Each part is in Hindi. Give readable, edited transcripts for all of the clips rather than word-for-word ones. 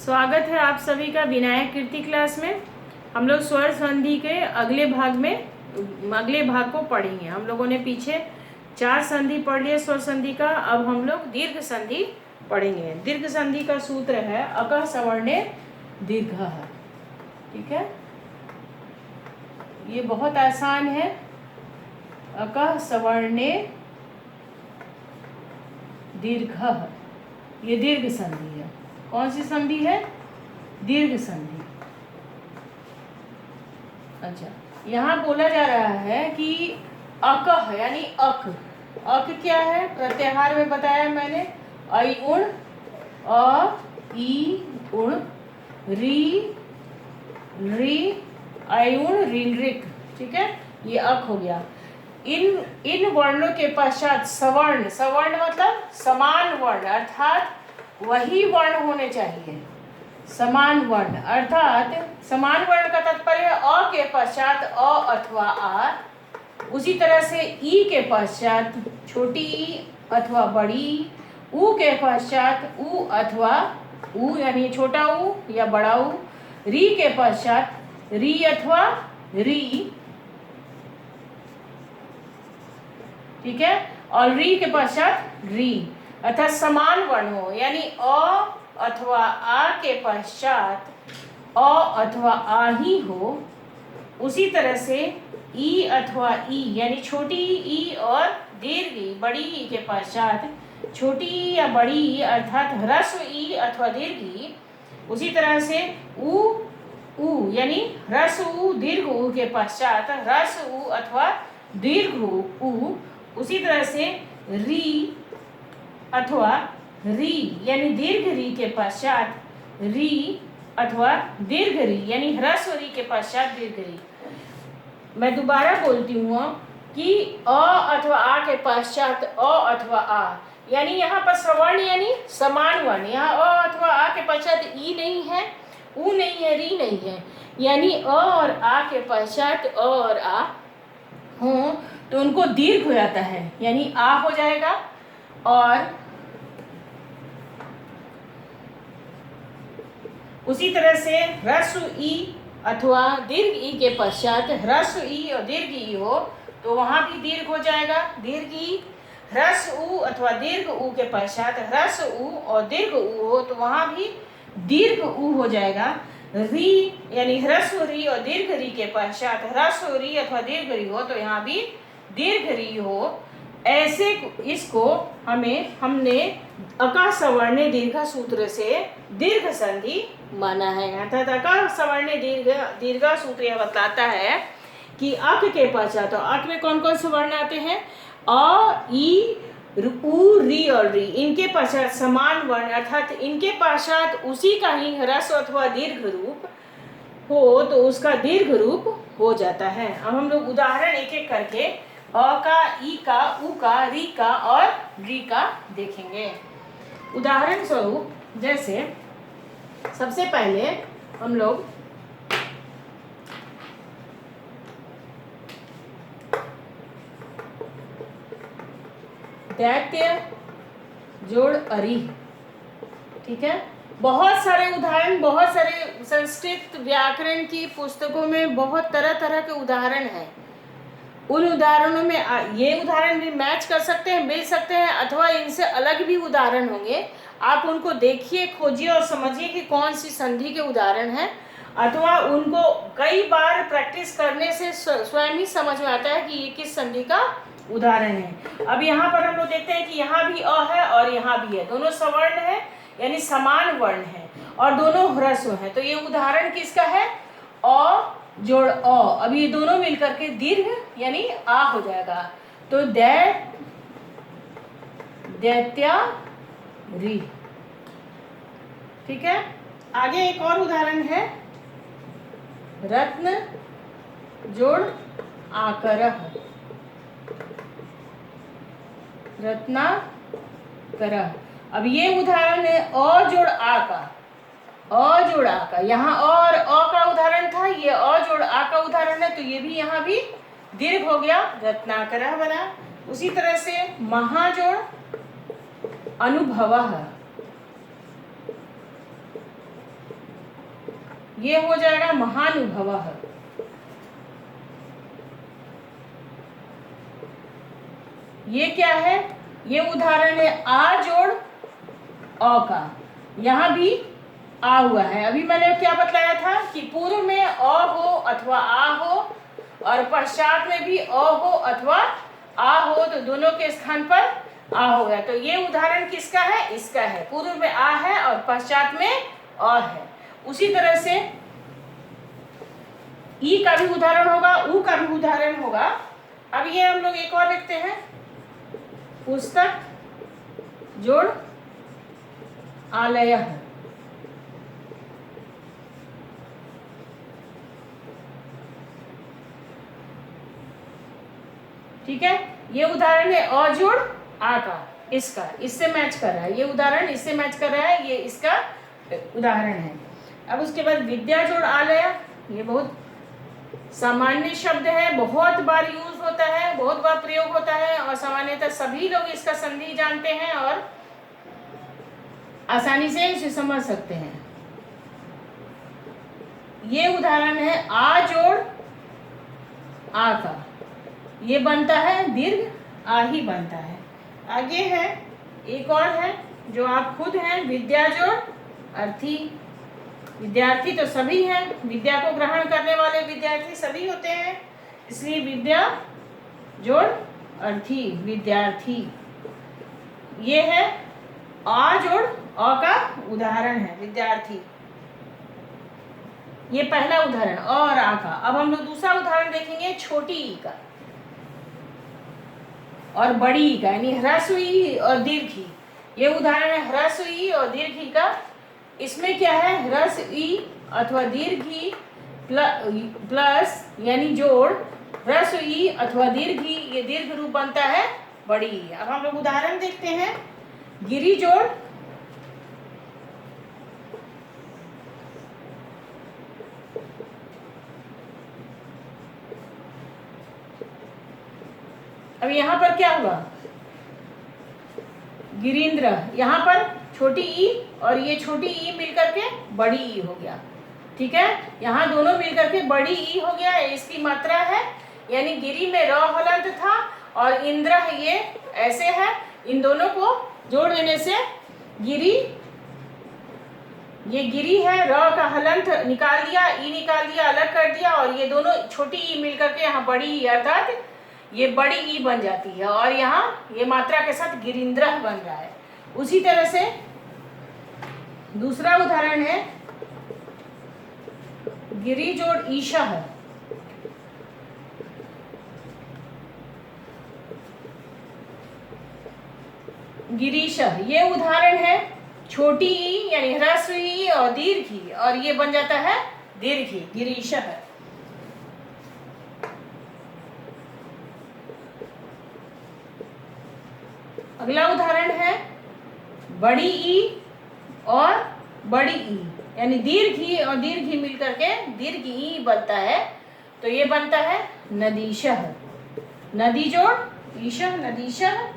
स्वागत है आप सभी का विनायक कीर्ति क्लास में। हम लोग स्वर संधि के अगले भाग को पढ़ेंगे। हम लोगों ने पीछे 4 संधि पढ़ लिए स्वर संधि का। अब हम लोग दीर्घ संधि पढ़ेंगे। दीर्घ संधि का सूत्र है अकः सवर्णे दीर्घः। ठीक है, ये बहुत आसान है। अकः सवर्णे दीर्घः, ये दीर्घ संधि है। कौन सी संधि है? दीर्घ संधि। अच्छा, यहाँ बोला जा रहा है कि अकः यानी अक। अक क्या है? प्रत्याहार में बताया मैंने, ऐ उण, अ, ई उण, री री, ऐ उण, ऋण ऋक। ठीक है, ये अक हो गया। इन वर्णों के पश्चात सवर्ण, सवर्ण मतलब समान वर्ण, अर्थात वही वर्ण होने चाहिए। समान वर्ण अर्थात समान वर्ण का तात्पर्य अ के पश्चात अ अथवा आ, उसी तरह से ई के पश्चात छोटी ई अथवा बड़ी, ऊ के पश्चात ऊ अथवा ऊ यानी छोटा ऊ या बड़ा ऊ, री के पश्चात री अथवा री। ठीक है, और री के पश्चात री, अर्थात समान वर्ण हो, यानी अ अथवा आ के पश्चात अ अथवा आ ही हो। उसी तरह से ई अथवा ई यानी छोटी ई और दीर्घ ई, बड़ी ई के पश्चात छोटी ई या बड़ी ई अर्थात ह्रस्व ई अथवा दीर्घ ई। उसी तरह से ऊ यानी ह्रस्व ऊ दीर्घ ऊ के पश्चात ह्रस्व ऊ अथवा दीर्घ ऊ। उसी तरह से री अथवा री यानी दीर्घ री के पश्चात री अथवा दीर्घ री यानी ह्रस्व री के पश्चात दीर्घ री। मैं दोबारा बोलती हूँ कि अ अथवा आ के पश्चात अ अथवा आ, यानी यहाँ पर सवर्ण यानी समान वर्ण। यहाँ अ अथवा आ के पश्चात ई नहीं है, ऊ नहीं है, री नहीं है, यानी अ और आ के पश्चात अ और आ हो तो उनको दीर्घ हो जाता है, यानी आ हो जाएगा। और उसी तरह से ह्रस्व ई अथवा दीर्घ ई के पश्चात ह्रस्व ई और दीर्घ ई हो तो वहां भी दीर्घ हो जाएगा, दीर्घ ई। ह्रस्व ऊ अथवा दीर्घ ऊ के पश्चात ह्रस्व ऊ और दीर्घ ऊ हो तो वहां भी दीर्घ ऊ हो जाएगा। री यानी ह्रस्व री और दीर्घ री के पश्चात ह्रस्व री अथवा दीर्घ री हो तो यहाँ भी दीर्घ री हो। ऐसे इसको हमने अकः सवर्णे दीर्घ सूत्र से दीर्घ संधि माना है। अर्थात अकः सवर्णे दीर्घ सूत्र यह बताता है कि अक के पश्चात, तो अक में कौन कौन से वर्ण आते हैं? अ, ई, ऊ, री और री, इनके पश्चात समान वर्ण अर्थात इनके पश्चात उसी का ही ह्रस्व अथवा दीर्घ रूप हो तो उसका दीर्घ रूप हो जाता है। अब हम लोग उदाहरण एक एक करके अ का, ई का, ऊ का, री का और री का देखेंगे। उदाहरण स्वरूप जैसे सबसे पहले हम लोग दैत्य जोड़ अरि। ठीक है, बहुत सारे उदाहरण, बहुत सारे संस्कृत व्याकरण की पुस्तकों में बहुत तरह तरह के उदाहरण हैं। उन उदाहरणों में ये उदाहरण भी मैच कर सकते हैं, मिल सकते हैं, अथवा इनसे अलग भी उदाहरण होंगे। आप उनको देखिए, खोजिए और समझिए कि कौन सी संधि के उदाहरण हैं, अथवा उनको कई बार प्रैक्टिस करने से स्वयं ही समझ में आता है कि ये किस संधि का उदाहरण है। अब यहाँ पर हम लोग देखते हैं कि यहाँ भी अ है और यहाँ भी है, दोनों सवर्ण है यानी समान वर्ण है और दोनों ह्रस्व है। तो ये उदाहरण किसका है? अ जोड़ अ। अब ये दोनों मिलकर के दीर्घ यानी आ हो जाएगा। तो दैत्या री। ठीक है, आगे एक और उदाहरण है रत्न जोड़ आकरः। रत्नाकरः। अब ये उदाहरण है अ जोड़ आ का, अ जोड़ आ का। यहाँ और अ का उदाहरण था, ये अ जोड़ आ का उदाहरण है, तो ये भी यहाँ भी दीर्घ हो गया, रत्नाकरः बना। उसी तरह से महाजोड़ अनुभवः। ये हो जाएगा महानुभवः। ये क्या है? ये उदाहरण है आ जोड़ अ का। यहाँ भी आ हुआ है। अभी मैंने क्या बतलाया था कि पूर्व में अ हो अथवा आ हो और पश्चात में भी अ हो अथवा आ हो, तो दोनों के स्थान पर आ हो गया। तो ये उदाहरण किसका है? इसका है। पूर्व में आ है और पश्चात में अ है। उसी तरह से ई का भी उदाहरण होगा, ऊ का भी उदाहरण होगा। अब ये हम लोग एक और देखते हैं, पुस्तक जोड़ आलयः। ठीक है, ये उदाहरण है अ जोड़ आ का, इसका इससे मैच कर रहा है। ये उदाहरण इससे मैच कर रहा है, ये इसका उदाहरण है। अब उसके बाद विद्या जोड़ आलय, ये बहुत सामान्य शब्द है, बहुत बार यूज होता है, बहुत बार प्रयोग होता है और सामान्यतः सभी लोग इसका संधि जानते हैं और आसानी से इसे समझ सकते हैं। ये उदाहरण है आ जोड़ आ का, ये बनता है दीर्घ आ ही बनता है। आगे है एक और है जो आप खुद हैं, विद्या जोड़ अर्थी। विद्यार्थी तो सभी हैं, विद्या को ग्रहण करने वाले विद्यार्थी सभी होते हैं, इसलिए विद्या जोड़ अर्थी विद्यार्थी। ये है आ जोड़ अ का उदाहरण है, विद्यार्थी। ये पहला उदाहरण अ और आ का। अब हम लोग दूसरा उदाहरण देखेंगे, छोटी ई का और बड़ी ई का, यानी ह्रस्व ई और दीर्घ ई। ये उदाहरण है ह्रस्व ई और दीर्घ ई का। इसमें क्या है? ह्रस्व ई अथवा दीर्घ ई प्लस यानी जोड़ ह्रस्व ई अथवा दीर्घ ई, ये दीर्घ रूप बनता है बड़ी ई। अब हम लोग उदाहरण देखते हैं, गिरी जोड़ अब यहाँ पर क्या हुआ? गिरीन्द्र, यहाँ पर छोटी ई और ये छोटी ई मिलकर के बड़ी ई हो गया। ठीक है, यहाँ दोनों मिलकर के बड़ी ई हो गया, इसकी मात्रा है। यानी गिरी में र हलंत था और इंद्र ये ऐसे है। इन दोनों को जोड़ देने से गिरी, ये गिरी है, र का हलंत निकाल दिया, ई निकाल दिया, अलग कर दिया और ये दोनों छोटी ई मिलकर के यहाँ बड़ी ई अर्थात ये बड़ी ई बन जाती है और यहाँ ये मात्रा के साथ गिरिंद्र बन रहा है। उसी तरह से दूसरा उदाहरण है, गिरी जोड़ ईशा है। गिरीश, ये उदाहरण है छोटी ई यानी ह्रस्व ई और दीर्घ ई और ये बन जाता है दीर्घ ई, गिरीश है। अगला उदाहरण है बड़ी ई और बड़ी ई, यानी दीर्घ ई और दीर्घ ई मिलकर के दीर्घ ई बनता है, तो ये बनता है नदीशः। नदी जोड़ ईशः नदीशः,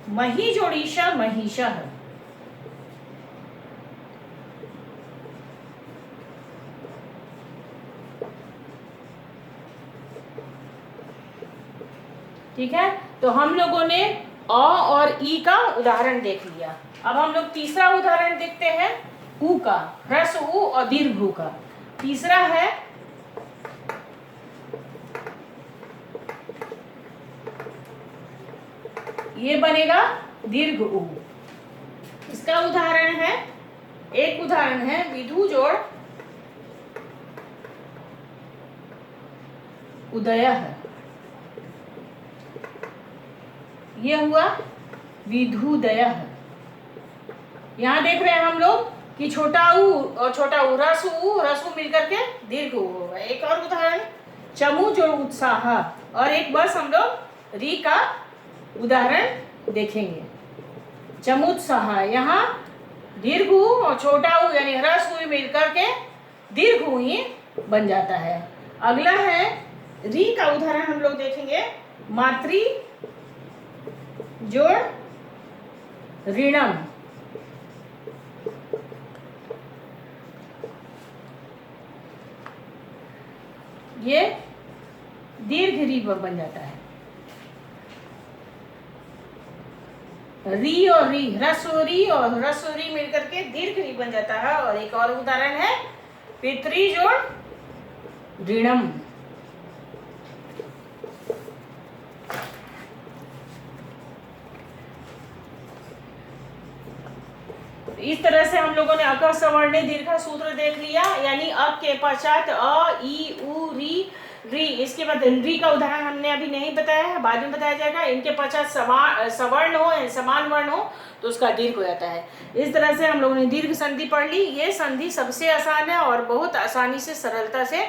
मही जोड़ ईशा महिषः। ठीक है, तो हम लोगों ने अ और ई का उदाहरण देख लिया। अब हम लोग तीसरा उदाहरण देखते हैं, ऊ का, ह्रस्व ऊ और दीर्घ ऊ का। तीसरा है ये बनेगा दीर्घ ऊ। इसका उदाहरण है, एक उदाहरण है विधु जोड़ उदयः। ये हुआ विधुदयः। यहाँ देख रहे हैं हम लोग कि छोटा ऊ और छोटा ऊ, ह्रस्व मिलकर के दीर्घ ऊ होगा। एक और उदाहरण, चमू जोड़ उत्साह, और एक बस हम लोग री का उदाहरण देखेंगे। चमुत्साह, यहाँ दीर्घ ऊ और छोटा ऊ यानी ह्रस्व ऊ मिलकर के दीर्घ ऊ ही बन जाता है। अगला है री का उदाहरण हम लोग देखेंगे, मातृ जोड़ ऋणम। ये दीर्घ री बन जाता है। री और री, ह्रस्वरी और ह्रस्वरी मिलकर के दीर्घ री बन जाता है। और एक और उदाहरण है पितरी जोड़ ऋणम। इस तरह से हम लोगों ने अक सवर्णी दीर्घ सूत्र देख लिया, यानी अ के पश्चात अ, ई, उ, री, री। इसके बाद री का उदाहरण हमने अभी नहीं बताया है, बाद में बताया जाएगा। इनके पश्चात सवर्ण हो, समान वर्ण हो तो उसका दीर्घ हो जाता है। इस तरह से हम लोगों ने दीर्घ संधि पढ़ ली। ये संधि सबसे आसान है और बहुत आसानी से, सरलता से